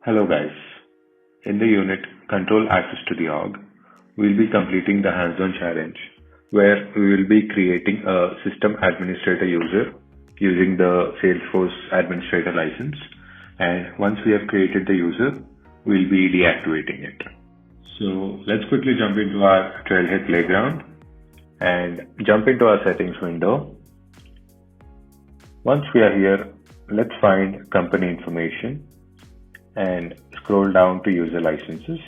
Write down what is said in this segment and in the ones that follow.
Hello guys. In the unit Control Access to the Org, we'll be completing the hands-on challenge where we will be creating a system administrator user using the Salesforce administrator license. And once we have created the user, we'll be deactivating it. So let's quickly jump into our Trailhead playground and jump into our settings window. Once we are here, let's find company information and scroll down to user licenses.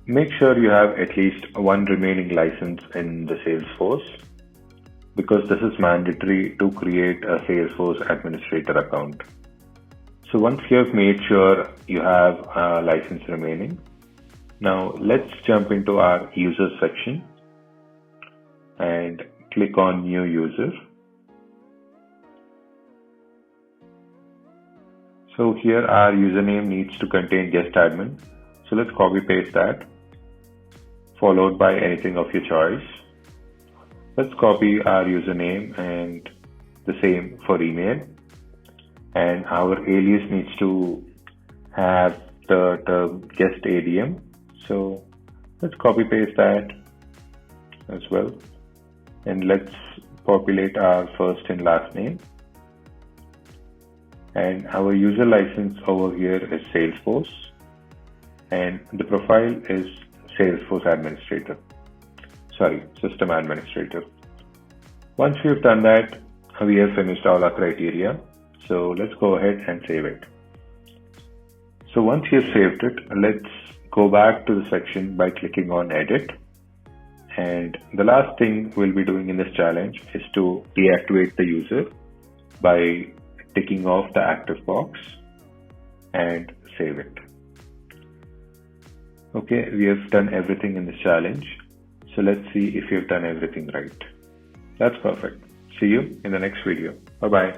Make sure you have at least one remaining license in the Salesforce because this is mandatory to create a Salesforce administrator account. So once you have made sure you have a license remaining, now let's jump into our user section and click on new user. So here our username needs to contain guest admin. So let's copy paste that, followed by anything of your choice. Let's copy our username and the same for email. And our alias needs to have the term guest ADM. So let's copy paste that as well. And let's populate our first and last name. And our user license over here is Salesforce, and the profile is Salesforce Administrator. System Administrator. Once we've done that, we have finished all our criteria. So let's go ahead and save it. So once you've saved it, let's go back to the section by clicking on Edit. And the last thing we'll be doing in this challenge is to deactivate the user by ticking off the active box and save it. Okay, we have done everything in this challenge. So let's see if you've done everything right. That's perfect. See you in the next video. Bye-bye.